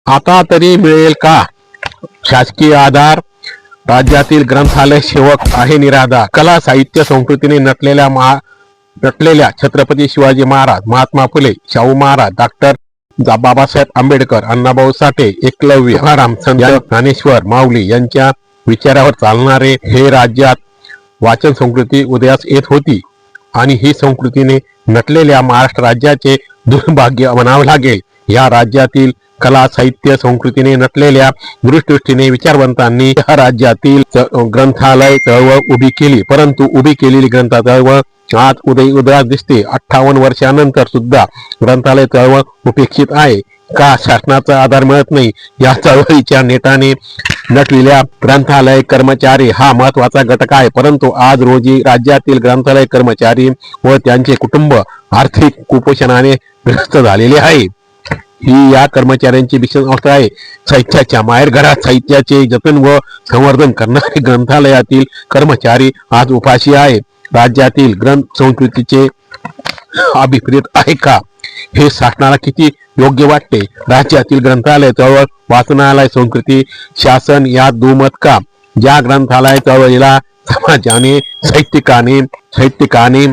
आता तरी मिळेल का शासकीय आधार? राज्यातील ग्रंथालय सेवक आहे निराधार. कला साहित्य संस्कृतीने नटलेल्या छत्रपती शिवाजी महाराज, महात्मा फुले, शाहू महाराज, डॉक्टर बाबासाहेब आंबेडकर, अण्णाभाऊ साठे, एकलव्य, रामचंद्र, ज्ञानेश्वर माऊली यांच्या विचारावर चालणारे हे राज्यात वाचन संस्कृती उदयास येत होती आणि ही संस्कृतीने नटलेल्या महाराष्ट्र राज्याचे दुर्भाग्य म्हणावे लागेल. या राज्यातील कला साहित्य संस्कृतीने नटलेल्या दूरदृष्टीने विचारवंतांनी या राज्यातील ग्रंथालय चळवळ उभी केली, परंतु उभी केलेली ग्रंथ चळवळ आज उदयास दिसते. 58 वर्षानंतर सुद्धा ग्रंथालय चळवळ उपेक्षित आहे का? शासनाचा आधार मिळत नाही. या चळवळीच्या नेटाने नटलेल्या ग्रंथालय कर्मचारी हा महत्वाचा घटक आहे, परंतु आज रोजी राज्यातील ग्रंथालय कर्मचारी व त्यांचे कुटुंब आर्थिक कुपोषणाने ग्रस्त झालेले आहे. ही या कर्मचाऱ्यांची भीषण अवस्था आहे. साहित्याच्या माहेरघरात साहित्याचे जतन व संवर्धन करणारे ग्रंथालयातील कर्मचारी आज उपाशी आहे. राज्यातील ग्रंथ संस्कृतीचे अभिप्रेत आहे का? हे शासनाला किती योग्य वाटते? राज्यातील ग्रंथालय चळवळ, वाचनालय संस्कृती, शासन यात दुमत का? ज्या ग्रंथालय चळवळीला समाजाने साहित्यिकाने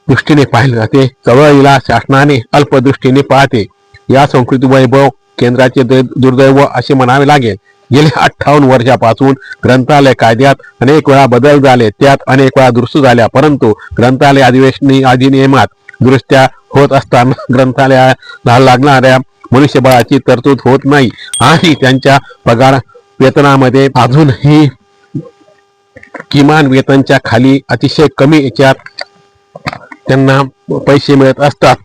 दृष्टीने पाहिले जाते, चळवळीला शासनाने अल्पदृष्टीने पाहते. या संस्कृती वैभव केंद्राचे दुर्दैव असे म्हणावे लागेल. गेल्या 58 वर्षापासून ग्रंथालय कायद्यात अनेक वेळा बदल झाले, त्यात अनेक वेळा दुरुस्ती झाल्या, परंतु ग्रंथालय अधिनियमात दुरुस्त्या होत असताना ग्रंथालयाला लागणाऱ्या मनुष्यबळाची तरतूद होत नाही आणि त्यांच्या पगार वेतनामध्ये अजूनही किमान वेतनच्या खाली अतिशय कमी याच्यात त्यांना पैसे मिळत असतात.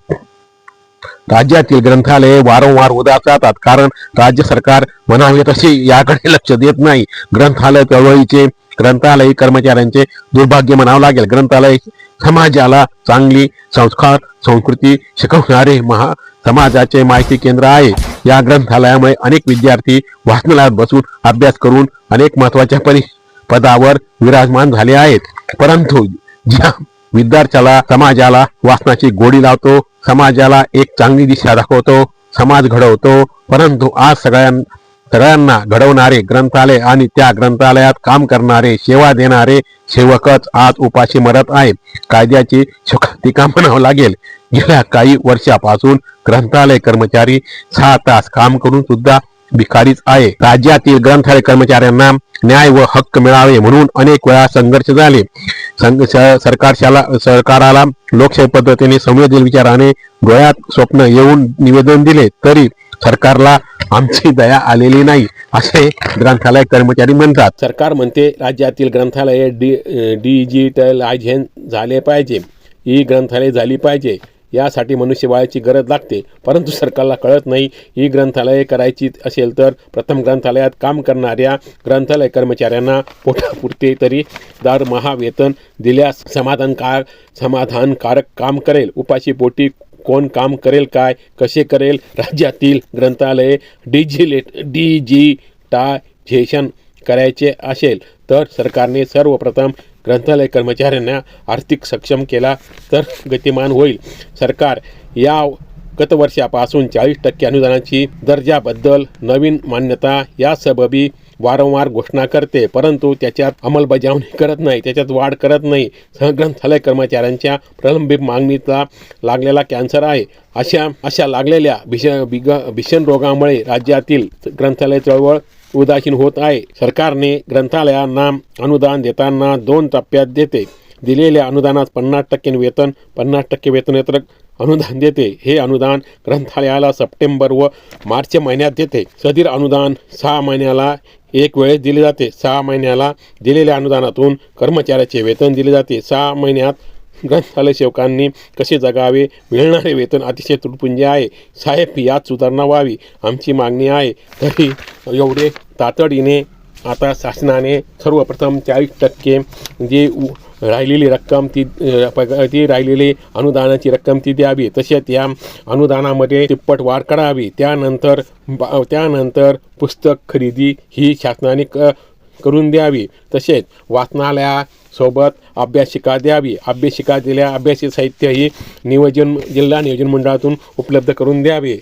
राज्यातील ग्रंथालये वारंवार उदास जातात, कारण राज्य सरकार म्हणावे तसे याकडे लक्ष देत नाही. ग्रंथालय चळवळीचे ग्रंथालय कर्मचाऱ्यांचे दुर्भाग्य म्हणावं लागेल. ग्रंथालय समाजाला चांगली संस्कार संस्कृती शिकवणारे समाजाचे माहिती केंद्र आहे. या ग्रंथालयामुळे अनेक विद्यार्थी वाचनालयात बसून अभ्यास करून अनेक महत्वाच्या पदावर विराजमान झाले आहेत, परंतु ज्या विद्यार्थ्याला समाजाला वाचनाची गोडी लावतो, समाजाला एक चांगली दिशा दाखवतो, समाज घडवतो, परंतु आज सगळ्यांना घडवणारे ग्रंथालय आणि त्या ग्रंथालयात काम करणारे सेवा देणारे सेवकच आज उपाशी मरत आहे. कायद्याची शोकांतिका म्हणावं लागेल. गेल्या काही वर्षापासून ग्रंथालय कर्मचारी 6 तास काम करून सुद्धा भिकारीच आहे. राज्यातील ग्रंथालय कर्मचाऱ्यांना न्याय व हक्क मिळावे म्हणून अनेक वेळा संघर्ष झाले. सरकाराला लोकशाही पद्धतीने संवेदनशील विचाराने डोळ्यात स्वप्न येऊन निवेदन दिले, तरी सरकारला आमची दया आलेली नाही असे ग्रंथालय कर्मचारी म्हणतात. सरकार म्हणते राज्यातील ग्रंथालये डिजिटलायझेशन झाले पाहिजे, ही ग्रंथालय झाली पाहिजे, यासाठी मनुष्यबळाची गरज लागते, परंतु सरकारला कळत नाही. ही ग्रंथालये करायची असेल तर प्रथम ग्रंथालयात काम करणाऱ्या ग्रंथालय कर्मचाऱ्यांना पोटापुरते तरी दरमहा वेतन दिल्यास समाधानकारक काम करेल. उपाशी पोटी कोण काम करेल? काय कसे करेल? राज्यातील ग्रंथालये डिजिटायझेशन करायचे असेल तर सरकारने सर्वप्रथम ग्रंथालय कर्मचाऱ्यांना आर्थिक सक्षम केला तर गतिमान होईल. सरकार या गत वर्षापासून 40% अनुदानाची दर्जाबद्दल नवीन मान्यता या सबबी वारंवार घोषणा करते, परंतु त्याच्यात अंमलबजावणी करत नाही, त्याच्यात वाढ करत नाही. ग्रंथालय कर्मचाऱ्यांच्या प्रलंबित मागणीला लागलेला कॅन्सर आहे. अशा लागलेल्या भीषण रोगामुळे राज्यातील ग्रंथालय चळवळ उदासीन होत आहे. सरकारने ग्रंथालयांना अनुदान देताना 2 टप्प्यात देते. दिलेल्या अनुदानात 50% वेतन, 50% वेतनेतर अनुदान देते. हे अनुदान ग्रंथालयाला सप्टेंबर व मार्च महिन्यात देते. सदर अनुदान 6 महिन्याला एक वेळेस दिले जाते. 6 महिन्याला दिलेल्या अनुदानातून कर्मचाऱ्याचे वेतन दिले जाते. 6 महिन्यात ग्रंथालय सेवकांनी कसे जगावे? मिळणारे वेतन अतिशय तुटपुंजे आहे. साहेब, यात सुधारणा व्हावी आमची मागणी आहे. तरी एवढे तातडीने आता शासनाने सर्वप्रथम 40% जी राहिलेली रक्कम ती राहिलेली अनुदानाची रक्कम ती द्यावी. तसेच या अनुदानामध्ये तिप्पट वाढ करावी. त्यानंतर पुस्तक खरेदी ही शासनाने करून द्यावी. तसेच वाचनालयासोबत अभ्यासिका द्यावी. अभ्यासिका दिल्या अभ्यासिक साहित्य ही जिल्हा नियोजन मंडळातून उपलब्ध करून द्यावे.